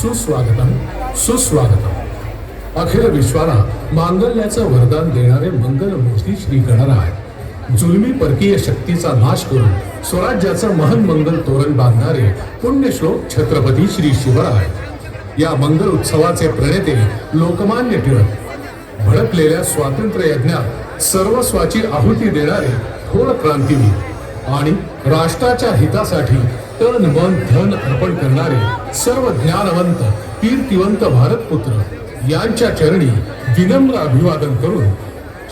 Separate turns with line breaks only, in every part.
सुस्वागतम सुस्वागतम. अखिल विश्वाला मांगल्याचं वरदान देणारे मंगलमूर्ती श्री गणराय, जुलमी परकीय शक्तीचा नाश करून स्वराज्याचं महन मंगल तोरण बांधणारे पुण्यश्लोक छत्रपती श्री शिवराय, या मंगल उत्सवाचे प्रणेते लोकमान्य टिळक, भडकलेल्या स्वातंत्र्य यज्ञात सर्वस्वाची आहुती देणारे थोर क्रांतीवीर आणि राष्ट्राच्या हितासाठी तन मन धन अर्पण करणारे सर्व ज्ञानवंत कीर्तिवंत भारतपुत्र यांच्या चरणी विनम्र अभिवादन करून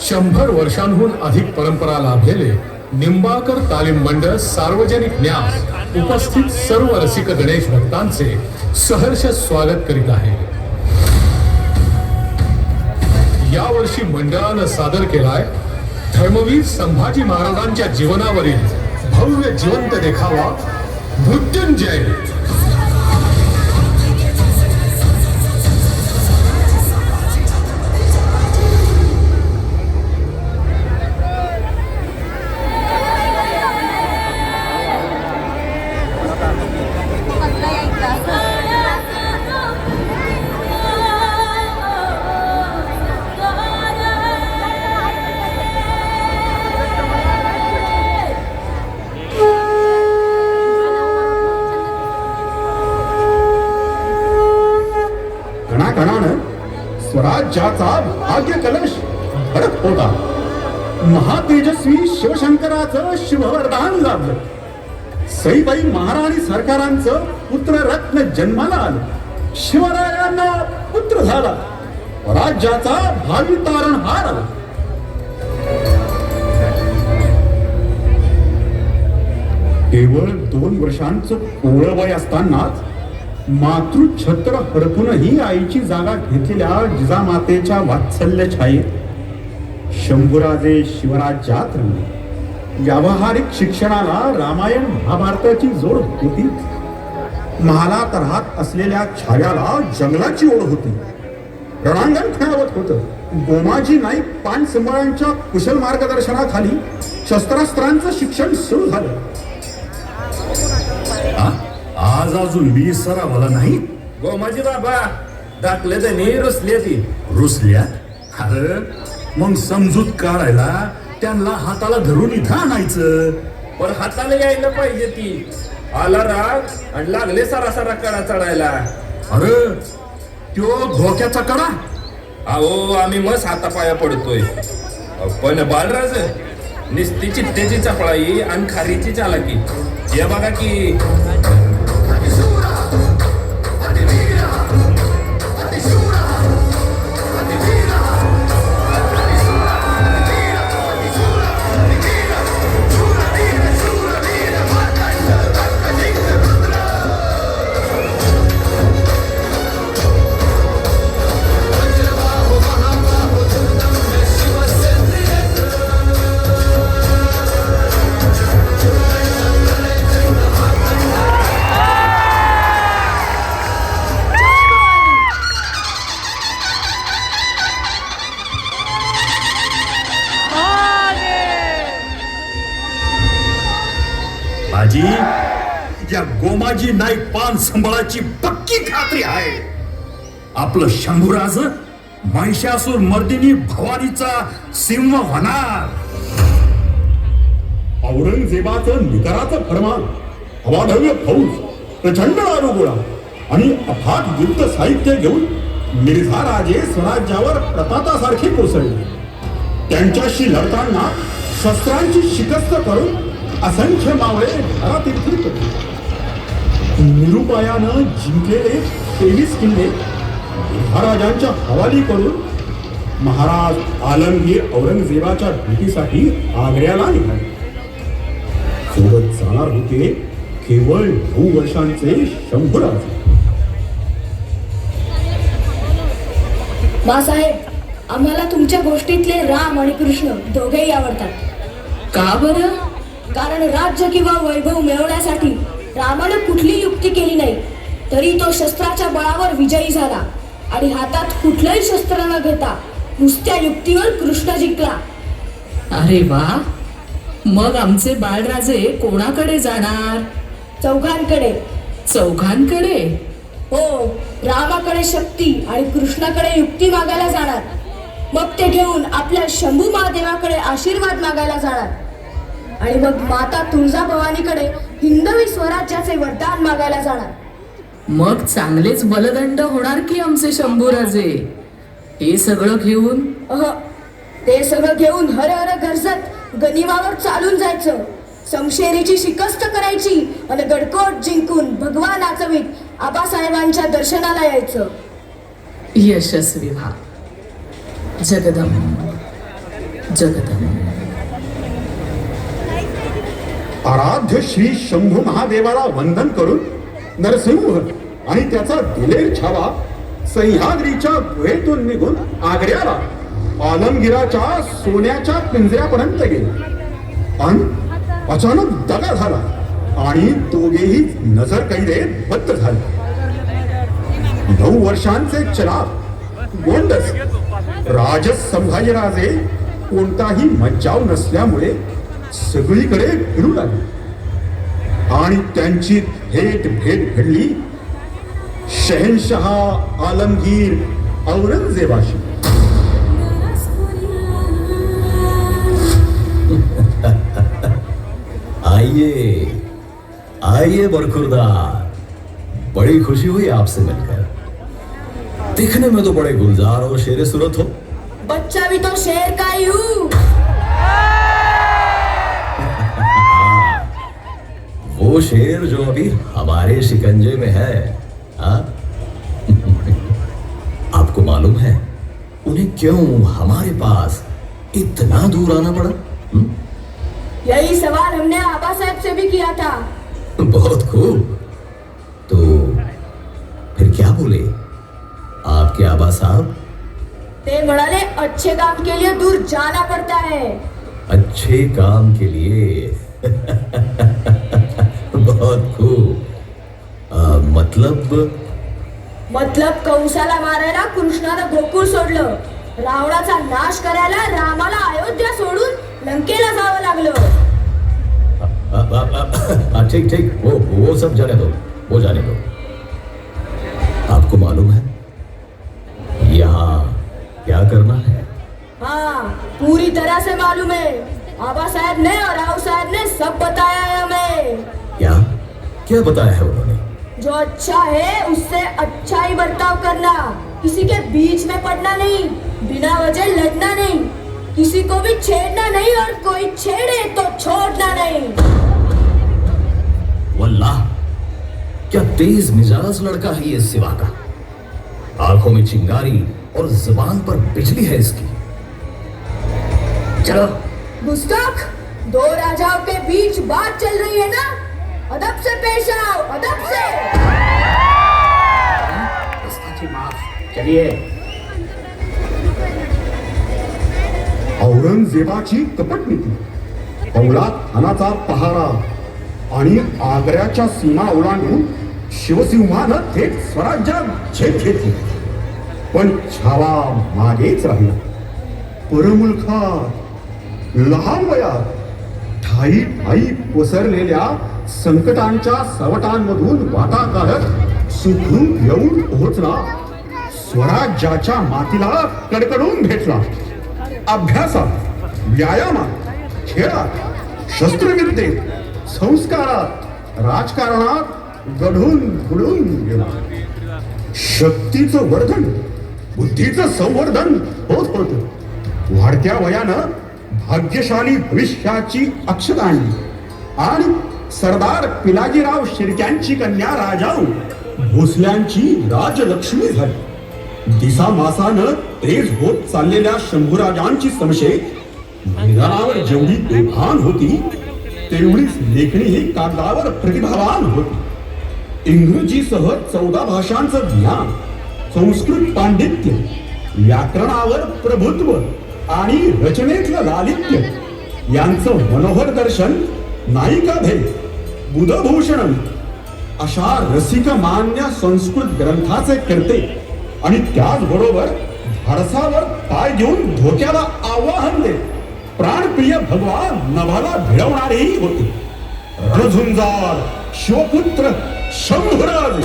100 वर्षांहून अधिक परंपरा लाभलेले निंबाळकर तालीम मंडळ सार्वजनिक न्यास उपस्थित सर्व रसिक गणेश भक्तांचे सहर्ष स्वागत करीत आहे. यावर्षी मंडळानं सादर केलाय धर्मवीर संभाजी महाराजांच्या जीवनावरील भव्य जिवंत देखावा मृत्युंजय.
स्वराज्याचा भाग्य कलश भडक होता. महातेजस्वी शिवशंकराचं शुभवरदान लाभलं. सईबाई महाराणी सरकारांचं पुत्र रत्न जन्माला आलं. शिवरायांना पुत्र झाला. राज्याचा भावी तारणहार आला. केवळ 2 वर्षांचं कोवळं वय असतानाच मातृछत्र हडपूनही आईची जागा घेतलेल्या जिजामातेच्या वात्सल्य छायेत शंभूराजे शिवराज्यात रंगले. व्यावहारिक शिक्षणाला रामायण महाभारताची जोड होती. महालात राहत असलेल्या छाव्याला जंगलाची ओढ होती. रणांगण खेळावत होतं. गोमाजी नाईक पानसंबळांच्या कुशल मार्गदर्शनाखाली शस्त्रास्त्रांचं शिक्षण सुरू झालं.
आज अजून 20 सरावाला नाही.
गोमाजी बाबा दाखले त्यांनी रुसली ती
रुसल्या. अरे मग समजूत काढायला त्यांना हाताला धरून इथं आणायचं.
पण हाताला यायला पाहिजे ती. आला राग आणि लागले सारासारा कडा चढायला.
अरे त्यो धोक्याचा कडा.
अहो आम्ही मस्त हातापाया पडतोय. पण बालराज निस्ती चित्तेची चपळाई आणि खारीची चालाकी हे बघा की.
बाजी, या गोमाजी नाईक पानसंबळाची पक्की खात्री आहे. आपलं शंभूराज महिषासूर मर्दिनी भवानीचा सिंह होणार.
औरंगजेबाचं निकराचं फरमान, अवाढव्य फौज, प्रचंड दारुगोळा आणि अफाट युद्ध साहित्य घेऊन मिर्झा राजे स्वराज्यावर प्रतापासारखे कोसळले. त्यांच्याशी लढताना शस्त्रांची शिकस्त करून असंख्य मावळे घरातील फिरत होते. निरुपायानं जिंकलेले 23 किल्ले महाराजांच्या हवाली करून महाराज आलमगीर औरंगजेबाच्या भेटीसाठी आग्र्याला निघाले. सोबत जाणार होते केवळ 9 वर्षांचे शंभूराजे.
मासाहेब, आम्हाला तुमच्या गोष्टीतले राम आणि कृष्ण दोघेही आवडतात.
का बरं?
कारण राज्य किंवा वैभव मिळवण्यासाठी रामाने कुठली युक्ती केली नाही, तरी तो शस्त्राच्या बळावर विजयी झाला आणि हातात कुठलंही शस्त्र न घेता नुसत्या युक्तीवर कृष्ण जिंकला.
अरे वा, मग आमचे बाळराजे कोणाकडे जाणार?
चौघांकडे.
चौघांकडे?
हो, रामाकडे शक्ती आणि कृष्णाकडे युक्ती मागायला जाणार. मग ते घेऊन आपल्या शंभू महादेवाकडे आशीर्वाद मागायला जाणार. आणि मग माता तुळजाभवानीकडे हिंदवी स्वराज्याचे वरदान मागायला जाणार.
मग चांगलेच बलदंड होणार की आमचे शंभूराजे. हे सगळं घेऊन
ते सगळं घेऊन हर हर गरजत गनिमावर चालून जायचं. समशेरीची शिकस्त करायची आणि गडकोट जिंकून भगवा नाचवीत आबासाहेबांच्या दर्शनाला यायचं.
यशस्वी व्हा. जगदंब जगदंब.
आराध्य श्री शंभू महादेवाला वंदन करून नरसिंह आणि त्याचा दिलेर छावा सह्याद्रीच्या गुहेतून निघून आग्र्याला आलमगिराच्या सोन्याच्या पिंजऱ्यापर्यंत गेले. पण अचानक दगा झाला आणि दोघेही नजर कैदेत बद्ध झाले. 9 वर्षांचे चलाक गोंडस राजस संभाजीराजे कोणताही मज्जाव नसल्यामुळे सगळीकडे फिरू लागले आणि त्यांची थेट भेट घडली शहनशहा आलमगीर औरंगजेबाशी.
आइए आइए बरखुरदार, बड़ी खुशी हुई आपसे मिलकर. दिखने में तो बड़े गुलजार और शेर सूरत हो.
बच्चा भी तो शेर का ही हूँ.
वो शेर जो अभी हमारे शिकंजे में है. हाँ? आपको मालूम है उन्हें क्यों हमारे पास इतना दूर आना पड़ा?
यही सवाल हमने आबा साहब से भी किया था.
बहुत खूब. तो फिर क्या बोले आपके आबा साहब?
ते म्हणाले अच्छे काम के लिए दूर जाना पड़ता है.
अच्छे काम के लिए. बहुत खूब.
मतलब कंसाला मारायला कृष्णानं गोकुळ सोडलं. रावणाचा नाश करायला रामाला अयोध्या सोडून लंकेला जावं लागलं.
ठीक ठीक, वो सब जाने दो, वो जाने दो. आपको मालूम है यहाँ क्या करना है?
हाँ, पूरी तरह से मालूम है. आबा साहब ने और राव साहब ने सब बताया है हमें.
क्या क्या बताया है उन्होंने?
जो अच्छा है उससे अच्छा ही बर्ताव करना. किसी के बीच में पड़ना नहीं, बिना वजह लड़ना नहीं, किसी को भी छेड़ना नहीं और कोई छेड़े तो छोड़ना नहीं.
वल्लाह, क्या तेज मिजाज लड़का है ये सिवा का. आंखों में चिंगारी और जुबान पर बिजली है इसकी. चलो.
गुस्ताख, 2 राजाओं के बीच बात चल रही है ना. अदब से पेश आओ, अदब से.
चलिए.
औरंगजेबाची कपटनीती, औलाद खानाचा पहारा आणि आग्र्याच्या सीमा ओलांडून शिवसिंहानं थेट स्वराज्यात झेप घेतली. पण छावा मागेच राहिला. परमुलखात लहान वयात ठाई ठाई पसरलेल्या संकटांच्या सवटांमधून वाटा काढत सुखरूप येऊन पोहोचला. स्वराज्याच्या मातीला कडकडून भेटला. अभ्यासात, व्यायामात, खेळात, शस्त्रविद्येत, संस्कारात, राजकारणात घडून घडून गेला. शक्तीचं वर्धन, बुद्धीचं संवर्धन होत होतं. वाढत्या वयानं भाग्यशाली भविष्याची अक्षता आणली आणि सरदार पिलाजीराव शिर्क्यांची कन्या राजाऊ भोसल्यांची राजलक्ष्मी झाली. दिसामासानं तेज होत चाललेल्या शंभूराजांची संशय मैदानावर जेवढी बेभान होती तेवढीच लेखणीही कागदावर प्रतिभावान होती. इंग्रजीसह 14 भाषांचं ज्ञान, संस्कृत पांडित्य, व्याकरणावर प्रभुत्व आणि रचनेतलं लालित्य यांचं मनोहर दर्शन नायिकाभेद, बुधभूषणम अशा रसिकमान्य संस्कृत ग्रंथाचे करते आणि त्याचबरोबर धाडसावर पाय देऊन धोक्याला आवाहन देत प्राणप्रिय भगवान नभाला भिडवणारेही होते. रणझुंजार शिवपुत्र शंभूराज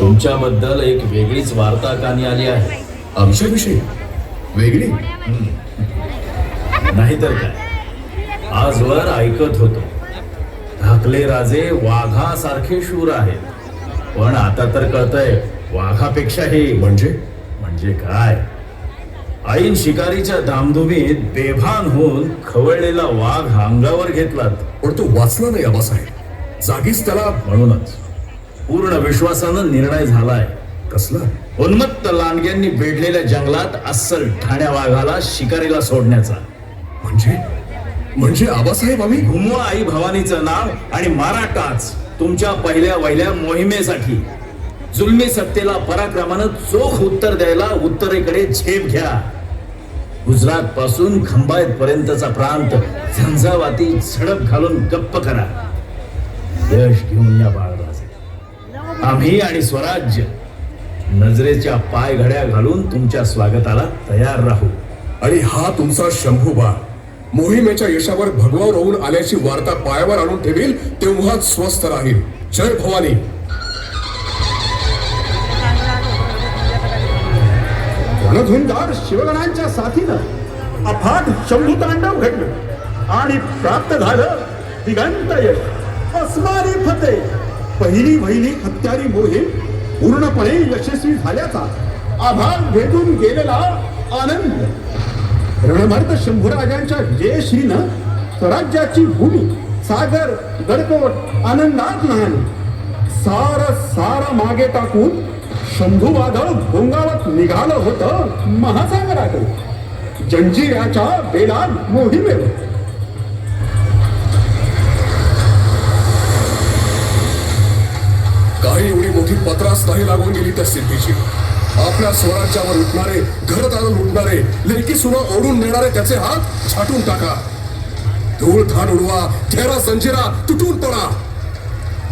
तुमच्याबद्दल एक वेगळीच वार्ता कानी आली आहे.
आमच्याविषयी वेगळी?
नाहीतर काय, आजवर ऐकत होतो धाकले राजे वाघासारखे शूर आहेत, पण आता तर कळतंय वाघापेक्षाही. म्हणजे काय, ऐन शिकारीच्या धामधुमीत बेभान होऊन खवळलेला वाघ अंगावर घेतलात.
पण तो वाचला नाही आबासाहेब. जागीच त्याला.
म्हणूनच पूर्ण विश्वासानं निर्णय झालाय.
कसला?
उन्मत्त लांडग्यांनी बेडलेल्या जंगलात अस्सल ठाण्या वाघाला शिकारीला सोडण्याचा.
म्हणजे आबासाहेब आम्ही
घुमवा आई भवानीचं नाव आणि मारा टाच तुमच्या पहिल्या वहिल्या मोहिमेसाठी. जुलमी सत्तेला पराक्रमानं चोख उत्तर द्यायला उत्तरेकडे झेप घ्या. गुजरात पासून खंबायत पर्यंतचा प्रांत झंझावाती झडप घालून गप्प करा. यश घेऊन या बाळराजे. आम्ही आणि स्वराज्य नजरेच्या पाय घड्या घालून तुमच्या स्वागताला तयार राहू.
आणि हा तुमचा शंभूबा मोहिमेच्या यशावर भगवा राहून आल्याची वार्ता पायावर आणून ठेवील तेव्हाच स्वस्थ राहील. जय भवानी.
रणधुंदार शिवगणांच्या साथीनं अफाट शंभुतांडव घडलं आणि प्राप्त झालं दिगंत यश. अस्मारी फते. पहिली हत्यारी मोहीम पूर्णपणे यशस्वी झाल्याचा आभार भेटून गेलेला आनंद. रणभर्त शंभूराजांच्या विजयश्रीनं स्वराज्याची भूमी सागर गडकोट आनंदात न्हाणी. सार मागे टाकून शंभू वादळ भोंगावत निघालं होतं महासागराकडे जंजिऱ्याच्या बेलाद मोहिमेवर.
काही एवढी मोठी पत्रास नाही लागून गेली त्या सिद्धीची. आपल्या स्वराज्यावर उठणारे, घरदार लुटणारे, लेकी सुना ओढून नेणारे त्याचे हात छाटून टाका. धूळ धान उडवा, ठेरा जंजिरा तुटून पडा.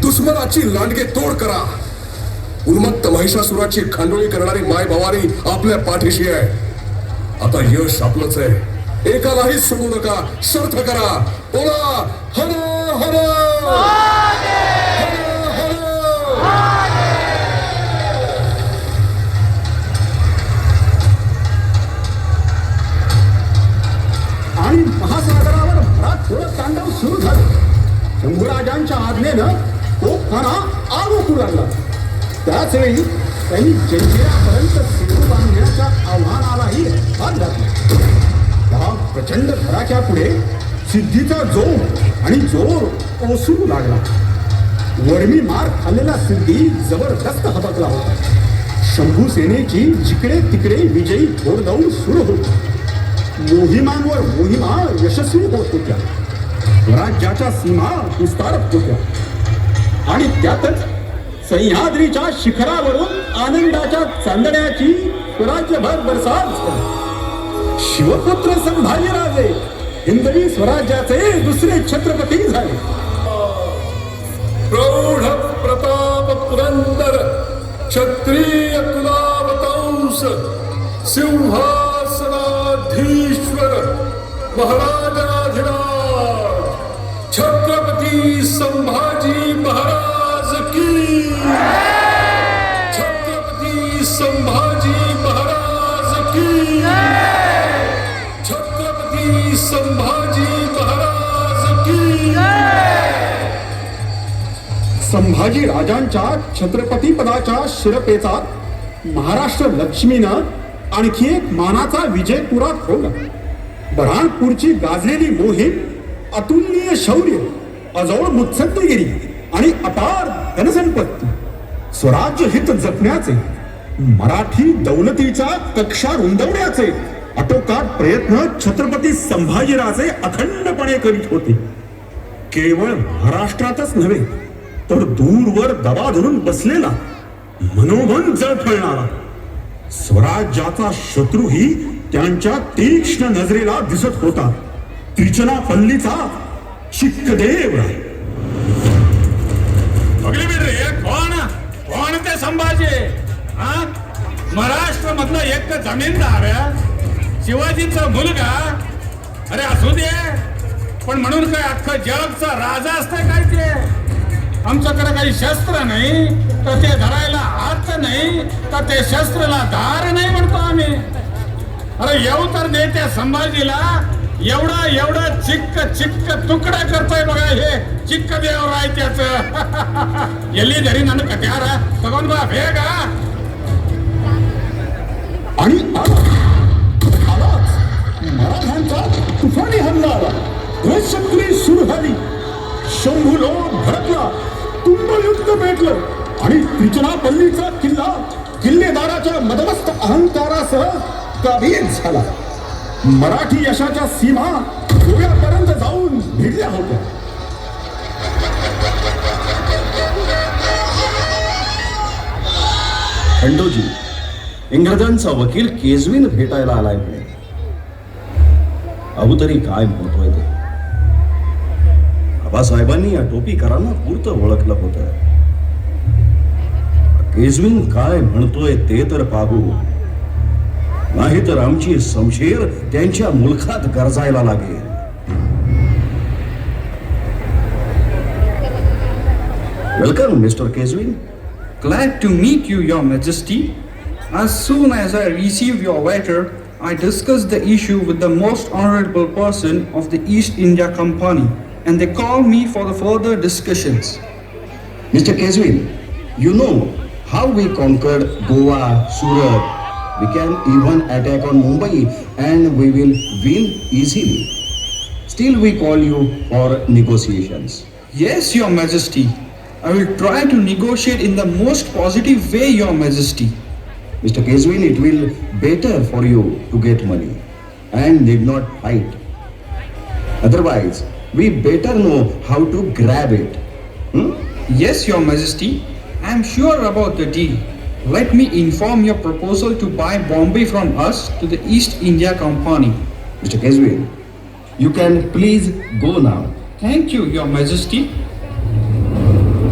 दुश्मनाची लांडगे तोड करा. उन्मत्त महिषासुराची खांडोळी करणारी माय भवानी आपल्या पाठीशी आहे. आता यश आपलंच आहे. एकालाही सोडू नका. शर्थ करा. बोला हर हर
आणि महासागरावर भरात थोडं तांडव सुरू झालं. शंभूराजांच्या आज्ञेनं तो खाना आग ओकू लागला. त्याचवेळी त्यांनी जंजिरापर्यंत सेतू बांधण्याच्या आव्हानालाही हात घातला. त्या प्रचंड धडाक्या पुढे सिद्धीचा जोर ओसरू लागला. वर्मी मार खाल्लेला सिद्धी जबरदस्त हबकला होता. शंभू सेनेची जिकडे तिकडे विजयी घोडदौड सुरू होती. मोहिमांवर मोहिमा यशस्वी होत होत्या. स्वराज्याच्या सीमा विस्तारत होत्या. आणि त्यातच सह्याद्रीच्या शिखरावरून आनंदाच्या चांदण्याची स्वराज्यभर बरसात झाली. शिवपुत्र संभाजीराजे हिंदवी स्वराज्याचे दुसरे छत्रपती झाले.
प्रौढ प्रताप पुरंदर क्षत्रिय कुलावतंस सिंहासनाधीश्वर महाराजाधिराज छत्रपती संभाजी महाराज की. छत्रपती संभाजी महाराज की. छत्रपती संभाजी महाराज की.
संभाजी राजांच्या छत्रपती पदाच्या शिरपेचात महाराष्ट्र लक्ष्मीनं आणखी एक मानाचा विजय पुरा ठेवला. बऱ्हाणपूरची गाजलेली मोहीम, अतुलनीय शौर्य, अजोड मुत्सद्देगिरी आणि अपार धनसंपत्ती, स्वराज्य हित जपण्याचे, मराठी दौलतीच्या कक्षा रुंदवण्याचे आटोकाट प्रयत्न छत्रपती संभाजीराजे अखंडपणे करीत होते. केवळ महाराष्ट्रातच नव्हे तर दूरवर दबा धरून बसलेला, मनोमन जळफळणारा स्वराज्याचा शत्रूही त्यांच्या तीक्ष्ण नजरेला दिसत होता. त्रिचनापल्लीचा चिक्कदेव राय.
कोण ते संभाजी? महाराष्ट्र मधला एक जमीनदार शिवाजीचा मुलगा. अरे असू दे, पण म्हणून काय अख्खं जगचा राजा असतंय काय ते?
आमच्याकडे काही शस्त्र नाही तर ते धरायला हात नाही तर ते शस्त्राला धार नाही म्हणतो आम्ही. अरे येऊ तर दे त्या संभाजीला. एवढा एवढा चिक्क चिक्क तुकडा करतोय बघा हे चिक्क देव राय त्याच. एल्ली धरी नन कट्यारा तगोन बा भेगा.
आणि आलाच मराठ्यांचा तुफानी हल्ला आला. ध्वजशक्ती सुरू झाली. शंभू लोक भडकला. तुंबयुक्त पेटलं आणि त्रिचनापल्लीचा किल्ला किल्लेदाराच्या मदमस्त अहंकारासह काबीज झाला. मराठी यशाच्या सीमा गोव्यापर्यंत जाऊन भिडल्या होत्या.
खंडोजी, इंग्रजांचा वकील केजविन भेटायला आलाय म्हणे. अहो तरी काय म्हणतोय ते. आबासाहेबांनी या टोपीकरांना पुरतं ओळखलं होतं. केजविन काय म्हणतोय ते तर पाहू, नाहीतर आमची समशेर त्यांच्या मुलखात गरजायला लागेल. वेलकम मिस्टर केजविन.
Glad to meet you, Your Majesty. As soon as I received your letter, I discussed the issue with the most honorable person of the East India Company, and they called me for the further discussions.
Mr. Keswin, you know how we conquered Goa, Surat. We can even attack on Mumbai and we will win easily. Still we call you for negotiations.
Yes, Your Majesty. I will try to negotiate in the most positive way, Your Majesty.
Mr. Keswin, it will better for you to get money and need not fight. Otherwise, we better know how to grab it.
Yes, Your Majesty. I am sure about the deal. Let me inform your proposal to buy Bombay from us to the East India Company.
Mr. Keswin, you can please go now.
Thank you, Your Majesty.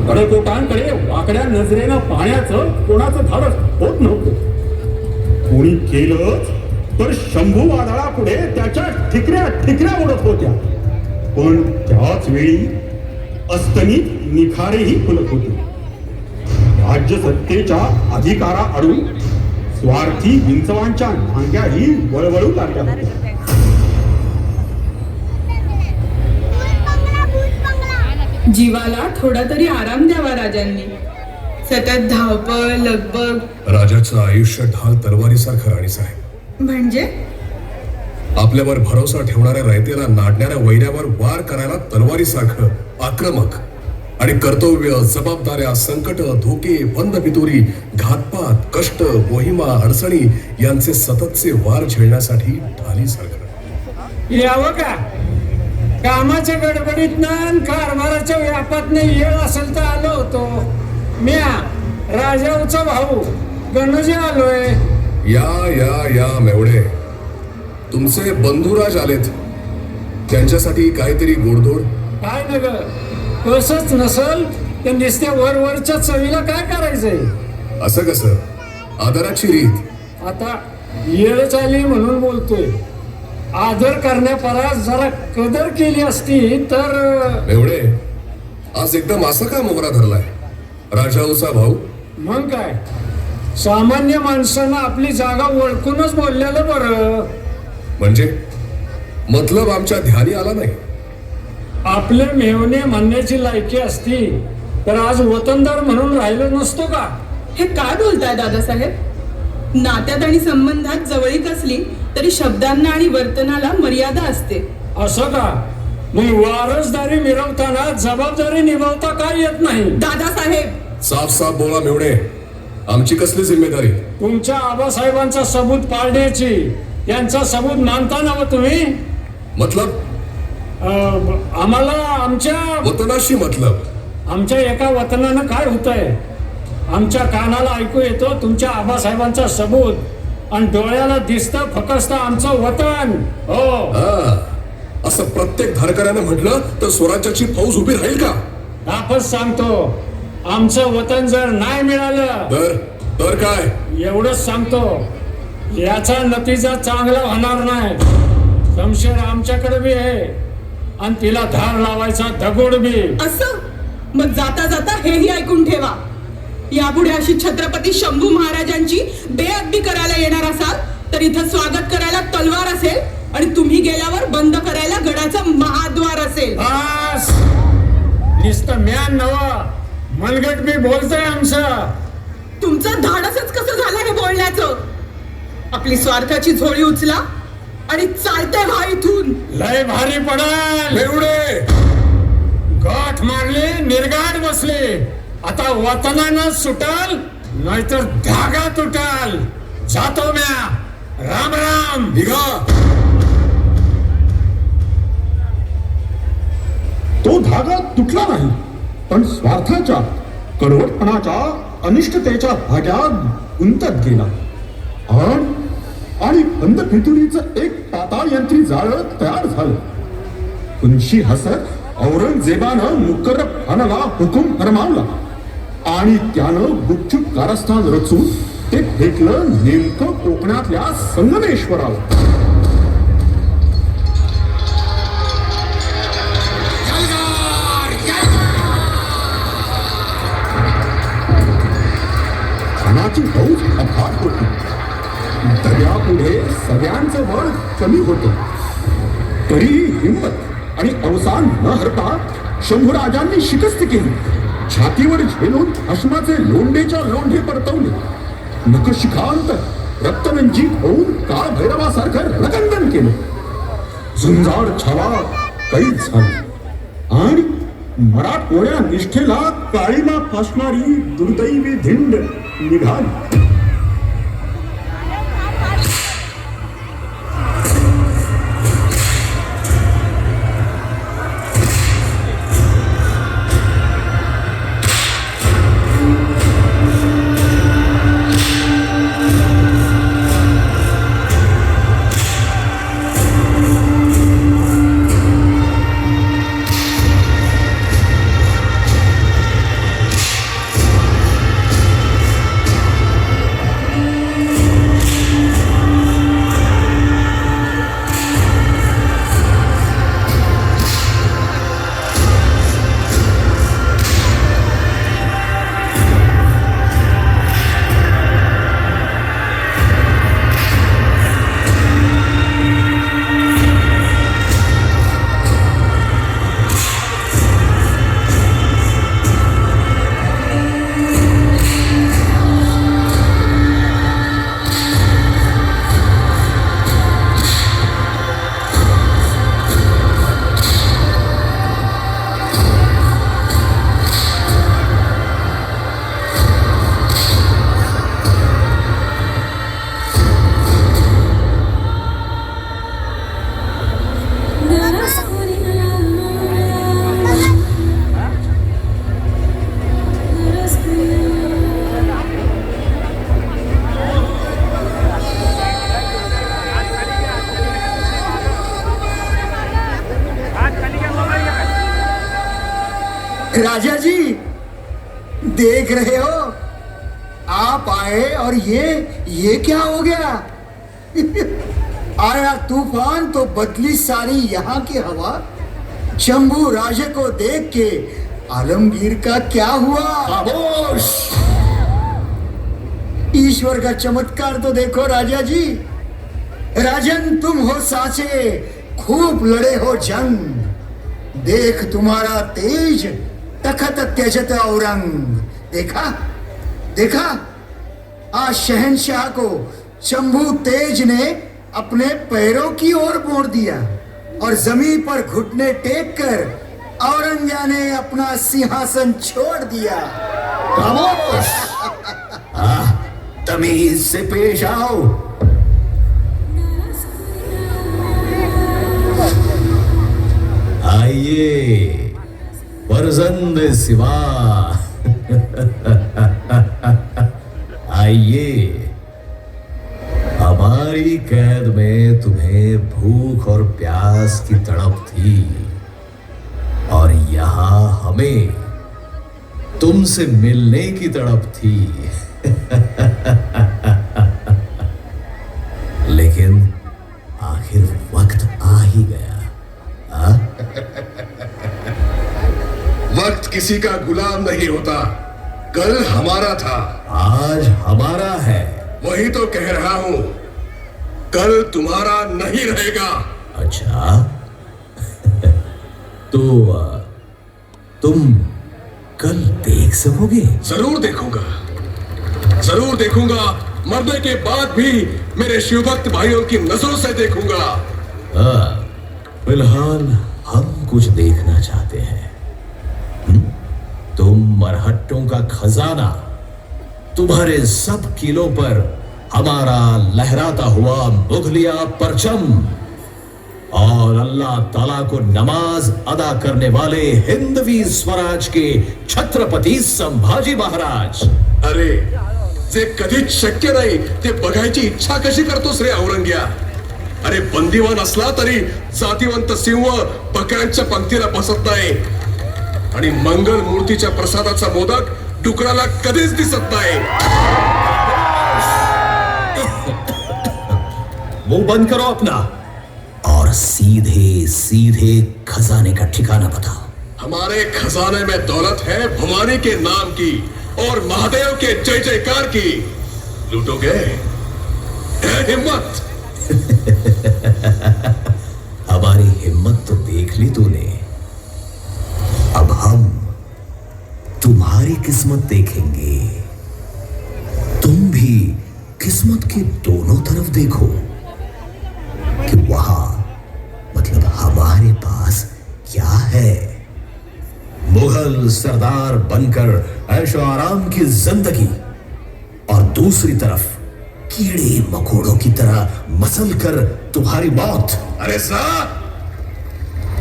कडेकोटांकडे वाकड्या नजरेनं पाहण्याचं कोणाचं धाडस होत नव्हतं. कोणी केलंच तर शंभू वादळापुढे त्याच्या ठिकऱ्या ठिकऱ्या उडत होत्या. पण त्याच वेळी अस्तनीत निखारेही फुलत होते. राज्य सत्तेच्या अधिकाराआडून स्वार्थी विंचवांच्या नांग्याही वळवळू लागल्या होत्या.
जीवाला थोडा तरी आराम द्यावा राजांनी. सतत धावपळ लगबग.
राजाचं आयुष्य ढाल तलवारीसारखं राणी साहेब.
म्हणजे
आपल्यावर भरोसा ठेवणाऱ्या रयतेला नाडणाऱ्या वैऱ्यावर वार करायला तलवारीसारखं आक्रमक आणि कर्तव्य, जबाबदाऱ्या, संकट, धोके, बंद पितुरी, घातपात, कष्ट, मोहिमा, अडचणी यांचे सततचे वार झेलण्यासाठी ढालीसारखं.
यावं का कामाच्या गडबडीतनं कारभाराच्या व्यापातनं येळ असेल तर आलो होतो. म्या राजाऊचा भाऊ गणजी आलोय.
या या या मेवढे, तुमचे बंधुराज आलेत. त्यांच्यासाठी काहीतरी गोडधोड.
काय न ग, कसंच नसल तर नुसत्या वरवरच्या चवीला काय करायचंय.
असं कसं? आदराची रीत.
आता येळच आली म्हणून बोलतोय. आदर करण्यापरास जरा कदर केली असती तर.
एवढे आज एकदम असं का मोहरा धरलाय राजाऊचा भाऊ?
मग काय, सामान्य माणसानं आपली जागा ओळखूनच बोललेलं बरं.
म्हणजे मतलब आमच्या ध्यानी आला नाही.
आपले मेवणे म्हणण्याची लायकी असती तर आज वतनदार म्हणून राहिलो नसतो का.
हे काय बोलताय दादासाहेब. नात्यात आणि संबंधात जवळीक असली तरी शब्दांना आणि वर्तनाला मर्यादा असते.
असं का? मग वारसदारी मिरवताना जबाबदारी निभावता काय येत नाही.
दादासाहेब
साफ साफ बोला मेवणे, आमची कसली जिम्मेदारी?
तुमच्या आबासाहेबांचा सबूत पाळण्याची. यांचा सबूत मानता ना तुम्ही?
मतलब
आम्हाला आमच्या
वतनाशी मतलब.
आमच्या एका वतनानं काय होतंय आमच्या कानाला ऐकू येतो तुमच्या आबासाहेबांचा सबूत आणि डोळ्याला दिसतं फक्त आमचं वतन. हो,
असं प्रत्येक धारकऱ्यानं म्हटलं तर स्वराज्याची फौज उभी राहील का?
आपच सांगतो, आमचं वतन जर नाही मिळालं
तर काय?
एवढंच सांगतो, याचा नतीजा चांगला होणार नाही. शमशेर आमच्याकडे बी आहे आणि तिला धार लावायचा दगड बी.
असं मग जाता जाता हेही ऐकून ठेवा, यापुढे अशी छत्रपती शंभू महाराजांची बेअदबी करायला येणार असाल तर इथं स्वागत करायला तलवार असेल आणि तुम्ही गेल्यावर बंद करायला गडाचा महाद्वार असेल.
बस नुसतं म्यान नवा मनगट मी बोलतोय आमचं.
तुमचं धाडसच कसं झालं हे बोलण्याचं? आपली स्वार्थाची झोळी उचला आणि चालते व्हा इथून.
लय भारी पडाल एवढे गाठ मारले, निर्गाठ बसले. आता वतनानं सुटाल नाहीतर धागा तुटाल. जातो म्या. राम राम.
तो धागा तुटला नाही, पण स्वार्थाच्या, कडवटपणाच्या, अनिष्टतेच्या धाग्यात गुंतत गेला. आणि बंद फितुरीचं एक पाताळ यंत्री जाळं तयार झालं. उंशी हसत औरंगजेबानं मुकर्रब खानाला हुकूम फरमावला आणि त्यानं गुपचूप कारस्थान रचून ते फेकलं नेमकं कोकणातल्या संगमेश्वराला. खानाची फौज अफाट होती. दर्यापुढे सगळ्यांचं बळ कमी होतं. तरी हिंमत आणि अवसान न हरता शंभूराजांनी शिकस्त केली. छातीवर झेलून भस्माचे लोंढेच्या लोंढे परतवले. नखशिखांत रक्तरंजित होऊन काळ भैरवासारखं रणकंदन केलं. झुंजार छावा कैद झाली आणि मराठमोळ्या निष्ठेला काळीमा फासणारी दुर्दैवी धिंड निघाली.
राजा जी देख रहे हो, आप आए और ये क्या हो गया? आया तूफान तो बदली सारी यहाँ की हवा. शंभू राजे को देख के आलमगीर का क्या हुआ? खामोश. ईश्वर का चमत्कार तो देखो राजा जी. राजन तुम हो साचे, खूब लड़े हो जंग. देख तुम्हारा तेज तखत त्यजत औरंग. देखा देखा, आज शहंशाह को शंभू तेज ने अपने पैरों की ओर मोड़ दिया और जमीन पर घुटने टेक कर औरंगजेब ने अपना सिंहासन छोड़ दिया.
खामोश. तमीज से पेश आओ. आइए फर्जंद सिवा. आइए. हमारी कैद में तुम्हें भूख और प्यास की तड़प थी और यहाँ हमें तुमसे मिलने की तड़प थी. लेकिन आखिर वक्त आ ही गया.
वक्त
किसी का गुलाम नहीं होता, कल हमारा था,
आज हमारा है।
वही तो कह रहा हूं, कल तुम्हारा नहीं रहेगा।
अच्छा तो तुम कल देख सकोगे?
जरूर देखूंगा, जरूर देखूंगा। मरने के बाद भी मेरे शिवभक्त भाइयों की नजरों से देखूंगा।
फिलहाल हम कुछ देखना चाहते हैं। तुम मरहट्टों का खजाना, तुम्हारे सब किलों पर हमारा लहराता हुआ मुगलिया परचम और अल्लाह ताला को नमाज अदा करने वाले हिंदवी स्वराज के छत्रपती संभाजी महाराज।
अरे जे कधीच शक्य नाही ते बघायची इच्छा कशी करतोस रे औरंग्या? अरे बंदीवान असला तरी जातीवंत सिंह बकऱ्यांच्या पंक्तीला बसत नाही आणि मंगल मूर्तीच्या प्रसादाचा मोदक डुकराला कधीच दिसत नाही।
मुंह बंद करो अपना और सीधे सीधे खजाने का ठिकाना बताओ।
हमारे खजाने में दौलत है भवानी के नाम की और महादेव के जय जयकार की। लूटोगे? है हिम्मत?
हमारी हिम्मत तो देख ली तूने, अब हम तुम्हारी किस्मत देखेंगे। तुम भी किस्मत के दोनों तरफ देखो कि वहां मतलब हमारे पास क्या है। मुगल सरदार बनकर ऐशो आराम की जिंदगी और दूसरी तरफ कीड़े मकोड़ों की तरह मसल कर तुम्हारी मौत।
अरे सा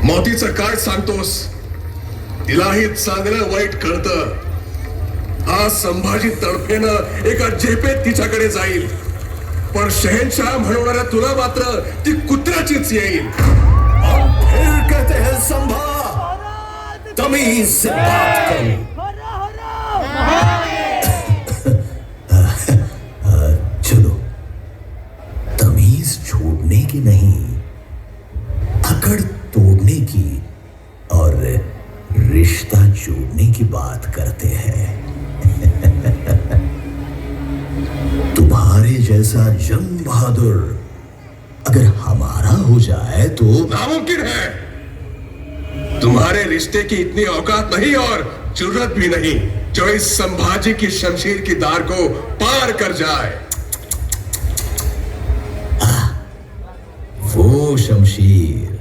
मौतीचं काय सांगतोस? तिलाही चांगलं वाईट कळतं। आज संभाजी तडफेनं एका झेपेत तिच्याकडे जाईल, पण शहनशाह म्हणवणाऱ्या तुला मात्र ती कुत्र्याचीच येईल।
हम फिर कहते हैं संभा, तमीज से बात करो। चलो, तमीज छोड़ने की नहीं, अकड़ तोड़ने की और रिश्ता जोड़ने की बात करते हैं। तुम्हारे जैसा जंग बहादुर अगर हमारा हो जाए तो
नामुमकिन है। तुम्हारे रिश्ते की इतनी औकात नहीं और जरूरत भी नहीं जो इस संभाजी की शमशीर की धार को पार कर जाए।
वो शमशीर